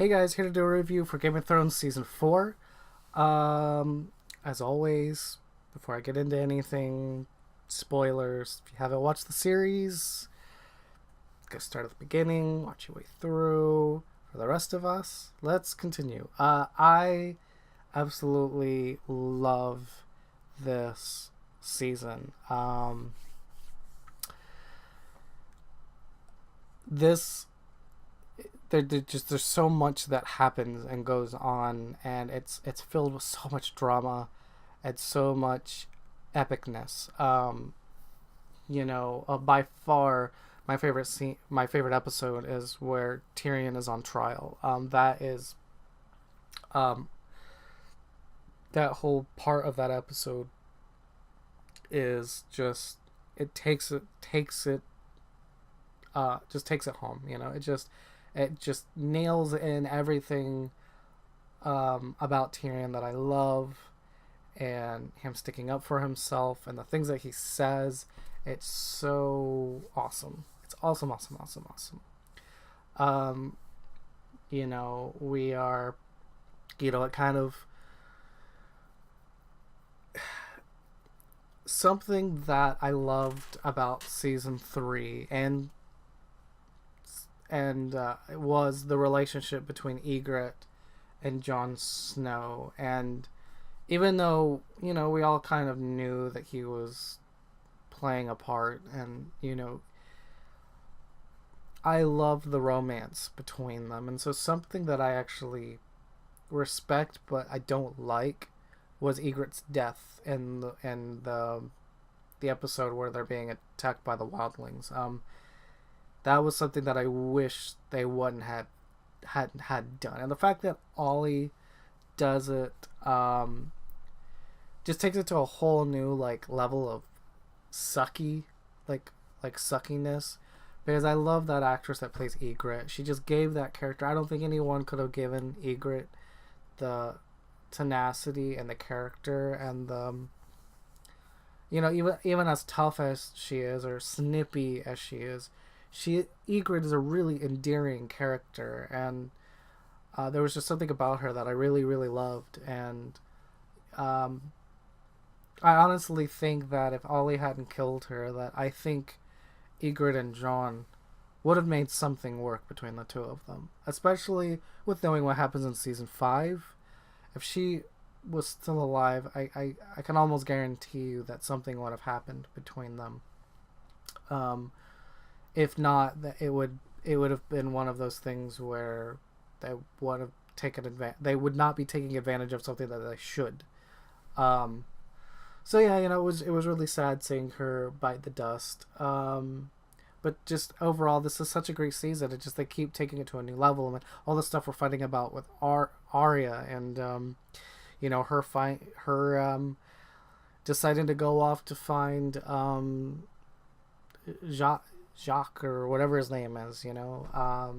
Hey guys, here to do a review for Game of Thrones Season 4. As always, before I get into anything, spoilers. If you haven't watched the series, go start at the beginning, watch your way through. For the rest of us, let's continue. I absolutely love this season. This there's so much that happens and goes on, and it's filled with so much drama and so much epicness. By far my favorite scene, my favorite episode is where Tyrion is on trial. Um, that whole part of that episode is just just takes it home. It just nails in everything about Tyrion that I love, and him sticking up for himself and the things that he says. It's so awesome. It's awesome, awesome, awesome, awesome. We are, it kind of something that I loved about season 3 and it was the relationship between Ygritte and Jon Snow. And even though, we all kind of knew that he was playing a part, and, I love the romance between them. And so something that I actually respect but I don't like was Ygritte's death in the episode where they're being attacked by the wildlings. That was something that I wish they wouldn't had done. And the fact that Ollie does it just takes it to a whole new level of sucky, like suckiness. Because I love that actress that plays Ygritte. She just gave that character. I don't think anyone could have given Ygritte the tenacity and the character and the even as tough as she is or snippy as she is, Ygritte is a really endearing character, and there was just something about her that I really, really loved. And I honestly think that if Ollie hadn't killed her, that I think Ygritte and Jon would have made something work between the two of them, especially with knowing what happens in season 5. If she was still alive, I can almost guarantee you that something would have happened between them. If not, it would have been one of those things where they would have they would not be taking advantage of something that they should. So yeah, it was really sad seeing her bite the dust. But just overall, this is such a great season. It just, they keep taking it to a new level, and all the stuff we're fighting about with Arya, and her deciding to go off to find Jacques or whatever his name is. That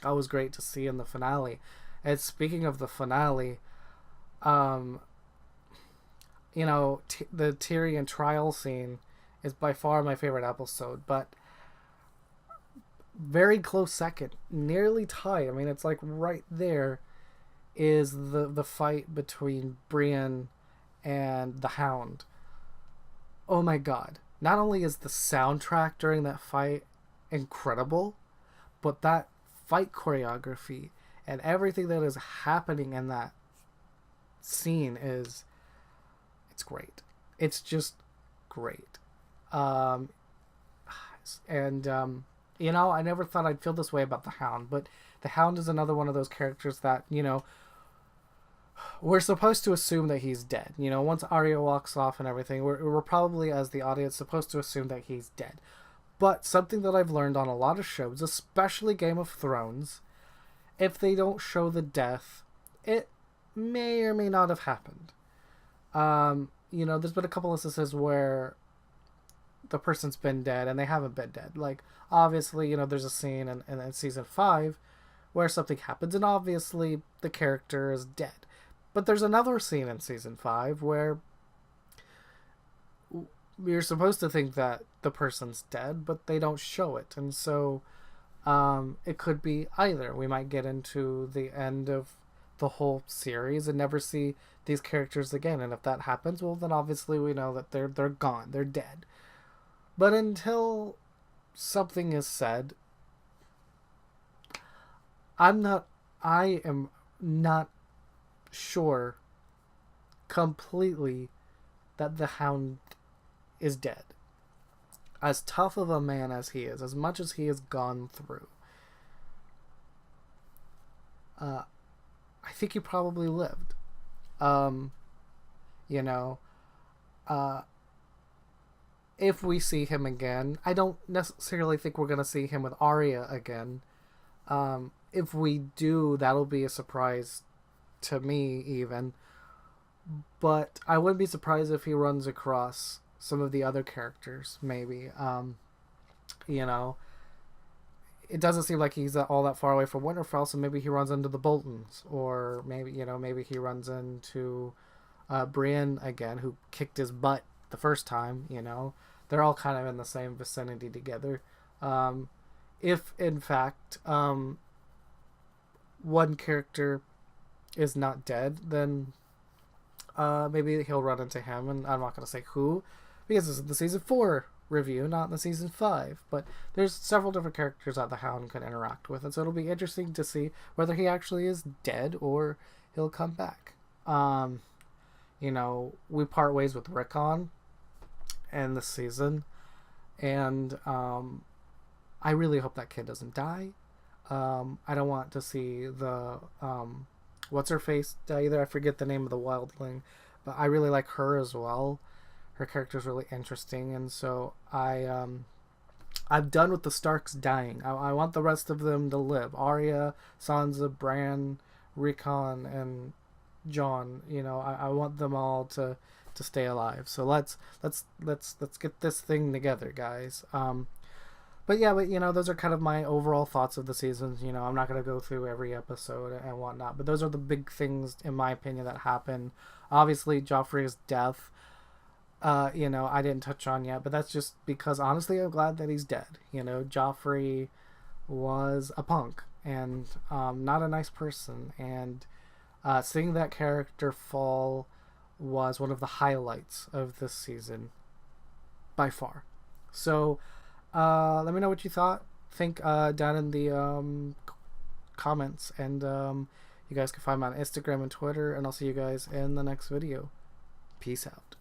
was great to see in the finale. And speaking of the finale, the Tyrion trial scene is by far my favorite episode, but very close second, nearly tied. I mean, it's right there is the fight between Brienne and the Hound. Oh my god. Not only is the soundtrack during that fight incredible, but that fight choreography and everything that is happening in that scene it's great. It's just great. I never thought I'd feel this way about the Hound, but the Hound is another one of those characters that, we're supposed to assume that he's dead. Once Arya walks off and everything, we're probably, as the audience, supposed to assume that he's dead. But something that I've learned on a lot of shows, especially Game of Thrones, if they don't show the death, it may or may not have happened. There's been a couple instances where the person's been dead and they haven't been dead. Obviously, there's a scene in season 5 where something happens and obviously the character is dead. But there's another scene in season 5 where you're supposed to think that the person's dead, but they don't show it. And so It could be either. We might get into the end of the whole series and never see these characters again. And if that happens, well, then obviously we know that they're gone, they're dead. But until something is said, I am not sure completely that the Hound is dead. As tough of a man as he is, as much as he has gone through, I think he probably lived. You know, if we see him again, I don't necessarily think we're going to see him with Arya again. If we do, that'll be a surprise to me, even. But I wouldn't be surprised if he runs across some of the other characters, maybe. You know, it doesn't seem like he's all that far away from Winterfell, so maybe he runs into the Boltons, or maybe he runs into Brienne again, who kicked his butt the first time. They're all kind of in the same vicinity together. If in fact one character is not dead, then maybe he'll run into him, and I'm not going to say who, because this is the season 4 review, not the season 5. But there's several different characters that the Hound can interact with, and so it'll be interesting to see whether he actually is dead or he'll come back. We part ways with Rickon in this season, and I really hope that kid doesn't die. I don't want to see the what's her face die either. I forget the name of the wildling, but I really like her as well. Her character's really interesting, and so I'm done with the Starks dying. I want the rest of them to live. Arya, Sansa, Bran, Rickon, and Jon. I want them all to stay alive. So let's get this thing together, guys. But those are kind of my overall thoughts of the seasons. I'm not going to go through every episode and whatnot, but those are the big things, in my opinion, that happen. Obviously, Joffrey's death, I didn't touch on yet, but that's just because, honestly, I'm glad that he's dead. Joffrey was a punk and not a nice person, and seeing that character fall was one of the highlights of this season, by far. So, let me know what you think down in the comments, and you guys can find me on Instagram and Twitter, and I'll see you guys in the next video. Peace out.